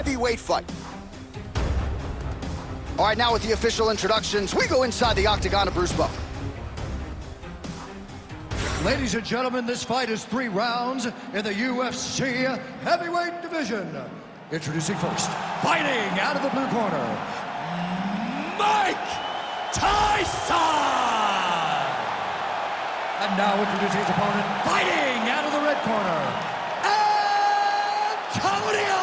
Heavyweight fight. All right, now with the official introductions, we go inside the octagon of Bruce Buffer. Ladies and gentlemen, this fight is 3 rounds in the UFC heavyweight division. Introducing first, fighting out of the blue corner, Mike Tyson! And now introducing his opponent, fighting out of the red corner, Antonio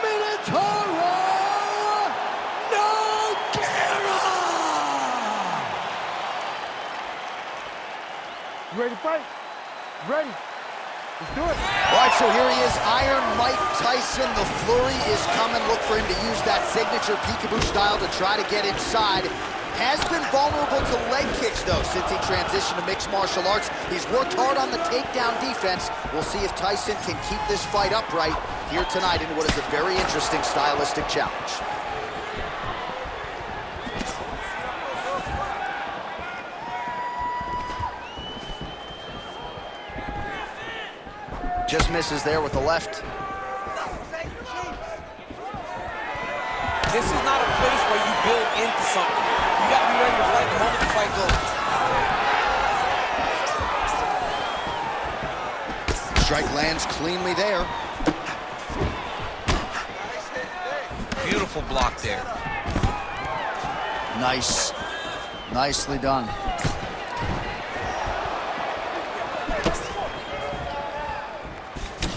Minotauro Nogueira! You ready to fight? Ready. Let's do it. All right, so here he is, Iron Mike Tyson. The flurry is coming. Look for him to use that signature peekaboo style to try to get inside. Has been vulnerable to leg kicks, though, since he transitioned to mixed martial arts. He's worked hard on the takedown defense. We'll see if Tyson can keep this fight upright here tonight in what is a very interesting stylistic challenge. Just misses there with the left. This is not a place where you build into something. You got to be ready to fight the moment the fight goes. Strike lands cleanly there. Beautiful block there. Nice. Nicely done.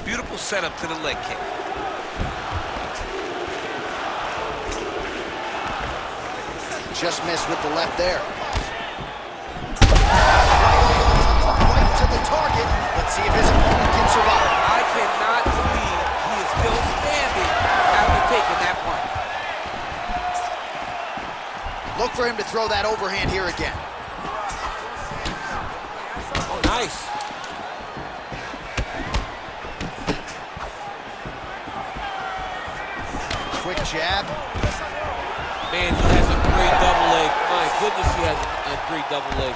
Beautiful setup to the leg kick. Just missed with the left there. Right to the target. Let's see if his opponent can survive. I cannot believe he is still standing after taking that punch. Look for him to throw that overhand here again. Oh, nice. Quick jab. Man, he has a great double leg. My goodness, he has a great double leg.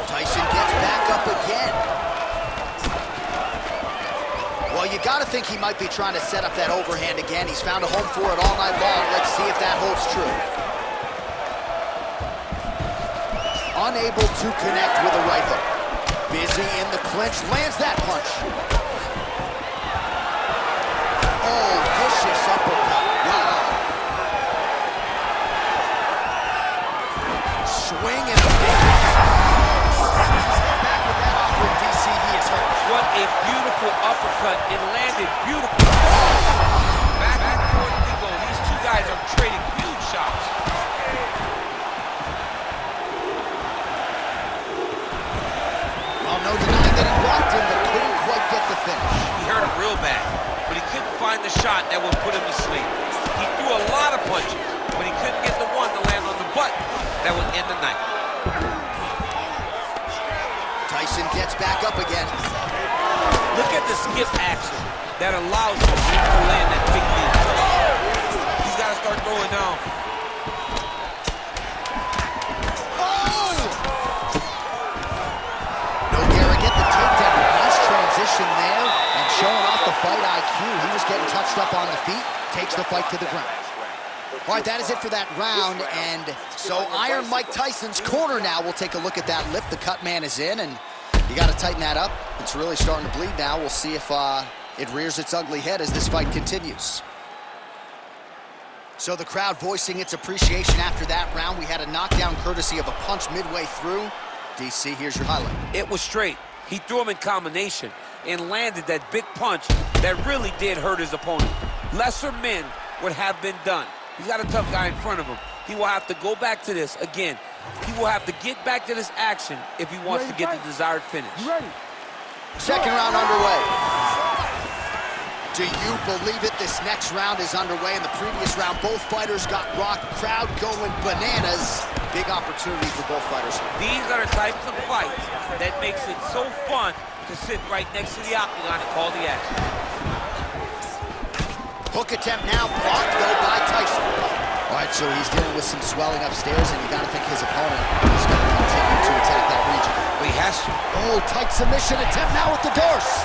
Tyson gets back up again. Well, you got to think he might be trying to set up that overhand again. He's found a home for it all night long. Let's see if that holds true. Unable to connect with a right hook. Busy in the clinch, lands that punch. Oh, vicious uppercut. Wow. Swing and a big back with that offering, DC. He is hurt. What a beautiful uppercut. It landed beautiful. Back and forth we go. These two guys are trading huge shots. Well, no denying that he blocked him, but couldn't quite get the finish. He hurt him real bad, but he couldn't find the shot that would put him to sleep. He threw a lot of punches, but he couldn't get the one to land on the butt that would end the night. Tyson gets back up again. Look at the skip action that allows him to land that big knee. He's got to start throwing now. Oh! Nogueira get the takedown. Nice transition there and showing off the fight IQ. He was getting touched up on the feet, takes the fight to the ground. All right, that is it for that round. And so Iron Mike Tyson's corner now. We'll take a look at that lip. The cut man is in, and you got to tighten that up. It's really starting to bleed now. We'll see if it rears its ugly head as this fight continues. So the crowd voicing its appreciation after that round. We had a knockdown courtesy of a punch midway through. DC, here's your highlight. It was straight. He threw him in combination and landed that big punch that really did hurt his opponent. Lesser men would have been done. He's got a tough guy in front of him. He will have to go back to this again. He will have to get back to this action if he wants to get the desired finish. Ready. Second round underway. Do you believe it? This next round is underway. In the previous round, both fighters got rocked. Crowd going bananas. Big opportunity for both fighters. These are the types of fights that makes it so fun to sit right next to the octagon and call the action. Hook attempt now blocked, though, by Tyson. All right, so he's dealing with some swelling upstairs, and you got to think his opponent is going to continue to attack that region. But he has to. Oh, tight submission attempt now with the Darce.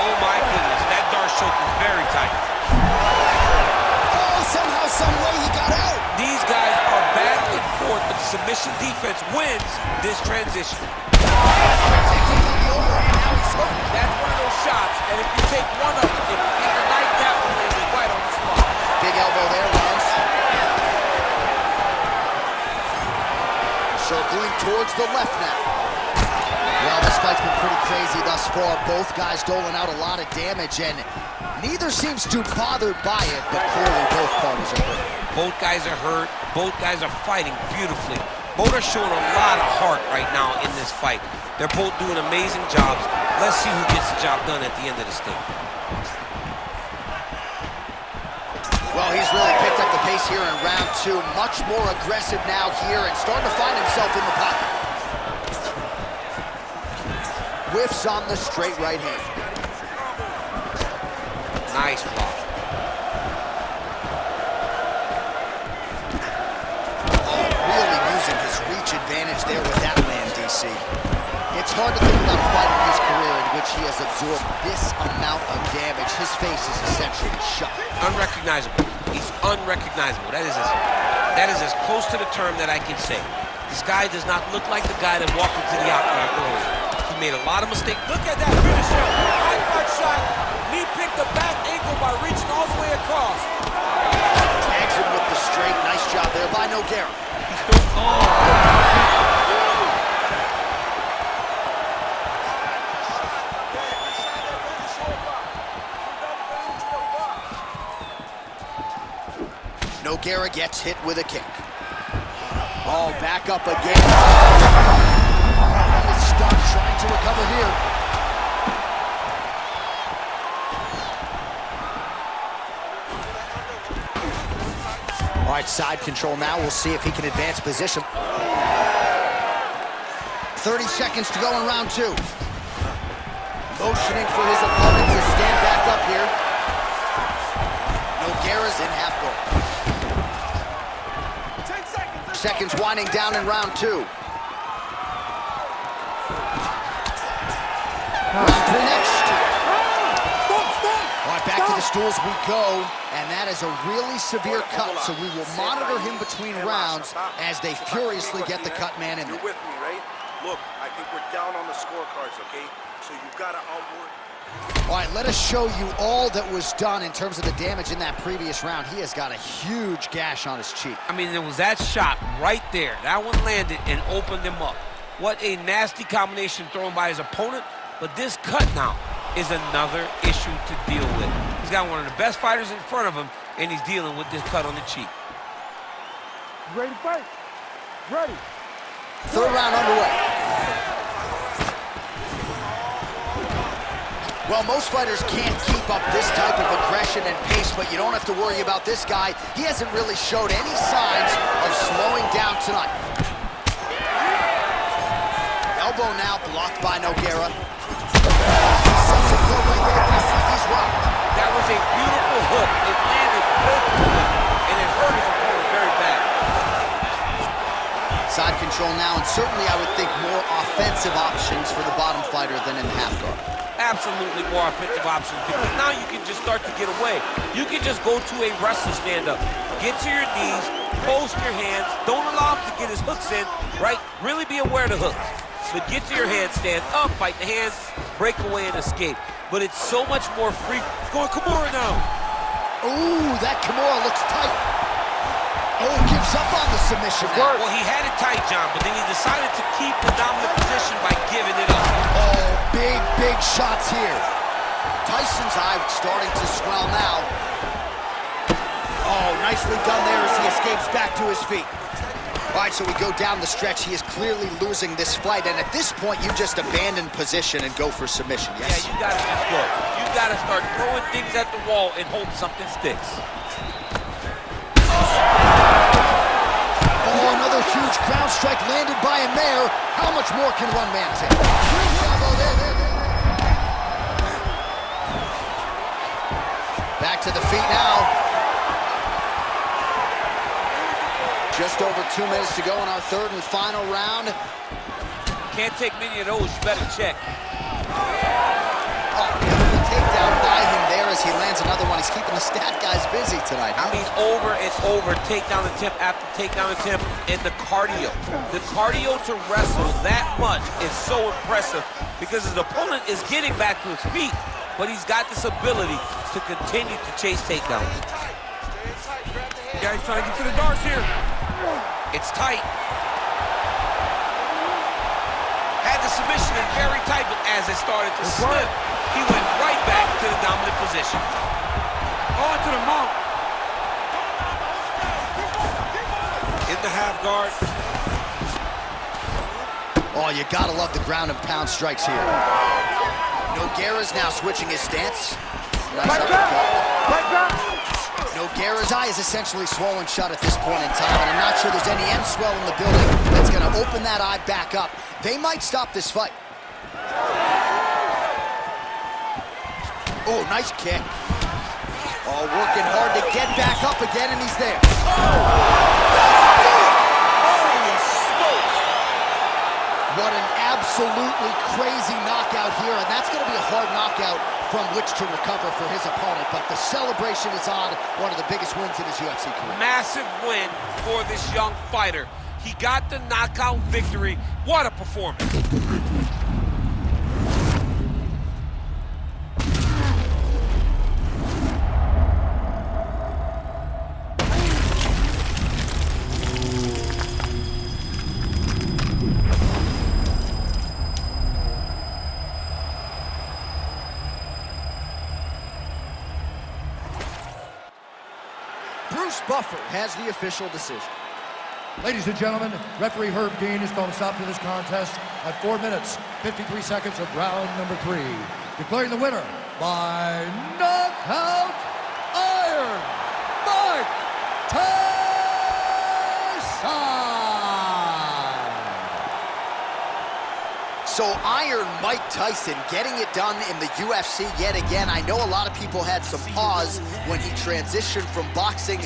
Oh my goodness, that Darce choke is very tight. Oh, somehow, some way he got out. These guys are back and forth, but the submission defense wins this transition. Taking on the overhand, now he's hurt. That's one of those shots, and if you take one of them, if you get a night, that one landed right on the spot. Big elbow there, lands. Circling towards the left now. Well, this fight's been pretty crazy thus far. Both guys doling out a lot of damage, and neither seems too bothered by it, but clearly both parties are hurt. Both guys are hurt. Both guys are fighting beautifully. Both are showing a lot of heart right now in this fight. They're both doing amazing jobs. Let's see who gets the job done at the end of this thing. Well, he's really picked up the pace here in round two. Much more aggressive now here and starting to find himself in the pocket. Whiffs on the straight right hand. Nice block. Really using his reach advantage there with that land, DC. It's hard to think about a fight in his career in which he has absorbed this amount of damage. His face is essentially shut. Unrecognizable. He's unrecognizable. That is as close to the term that I can say. This guy does not look like the guy that walked into the octagon earlier. He made a lot of mistakes. Look at that finisher. High shot. He picked the back ankle by reaching all the way across. Tags him with the straight. Nice job there by Nogueira. He's still Nogueira gets hit with a kick. Oh, back up again. He is stunned, trying to recover here. All right, side control now. We'll see if he can advance position. 30 seconds to go in round two. Motioning for his opponent to stand back up here. Nogueira's in half guard. 10 seconds. Seconds winding down in round two. Round three next. All right, back to the stools we go, and that is a really severe cut, so we will monitor him between rounds as they furiously get the cut man in there. You're with me, right? Look, I think we're down on the scorecards, okay? So you gotta outwork. All right, let us show you all that was done in terms of the damage in that previous round. He has got a huge gash on his cheek. I mean, there was that shot right there. That one landed and opened him up. What a nasty combination thrown by his opponent. But this cut now is another issue to deal with. He's got one of the best fighters in front of him, and he's dealing with this cut on the cheek. Ready to fight? Ready. Third round underway. Well, most fighters can't keep up this type of aggression and pace, but you don't have to worry about this guy. He hasn't really showed any signs of slowing down tonight. Elbow now blocked by Nogueira. Such a blow right there, he's rocked. That was a beautiful hook. It landed perfectly, and it hurt his opponent very bad. Side control now, and certainly I would think more offensive options for the bottom fighter than in half guard. Absolutely more offensive options, because now you can just start to get away. You can just go to a wrestler stand-up. Get to your knees, post your hands, don't allow him to get his hooks in, right? Really be aware of the hooks. But get to your hands, stand up, fight the hands, break away and escape. But it's so much more free. It's going Kimura now. Ooh, that Kimura looks tight. Oh, gives up on the submission now. Well, he had it tight, John, but then he decided to keep the dominant position by giving it up. Oh, big shots here. Tyson's eye starting to swell now. Oh, nicely done there as he escapes back to his feet. All right, so we go down the stretch. He is clearly losing this fight, and at this point, you just abandon position and go for submission, yes? Yeah, you gotta just go. You gotta start throwing things at the wall and hope something sticks. Oh, another huge ground strike landed by him there. How much more can one man take? Back to the feet now. Just over 2 minutes to go in our third and final round. Can't take many of those, you better check. Oh, beautiful takedown by him there as he lands another one. He's keeping the stat guys busy tonight. I mean, over and over, takedown attempt after takedown attempt, and the cardio. The cardio to wrestle that much is so impressive because his opponent is getting back to his feet, but he's got this ability to continue to chase takedowns. Yeah, he's trying to get to the darts here. It's tight. Had the submission in very tight, but as it started to slip, he went right back to the dominant position. On to the mount. In the half guard. Oh, you gotta love the ground and pound strikes here. Nogueira's now switching his stance. Nice uppercut. Nogueira's eye is essentially swollen shut at this point in time, and I'm not sure there's any end swell in the building that's gonna open that eye back up. They might stop this fight. Oh, nice kick. Oh, working hard to get back up again, and he's there. Holy smokes! What an absolutely crazy knockout here, and that's going to be a hard knockout from which to recover for his opponent, but the celebration is on. One of the biggest wins in his UFC career. Massive win for this young fighter. He got the knockout victory. What a performance. Bruce Buffer has the official decision. Ladies and gentlemen, referee Herb Dean is going to stop to this contest at 4 minutes, 53 seconds of round number 3. Declaring the winner by knockout iron, Mike Tyson! So Iron Mike Tyson getting it done in the UFC yet again. I know a lot of people had some pause when he transitioned from boxing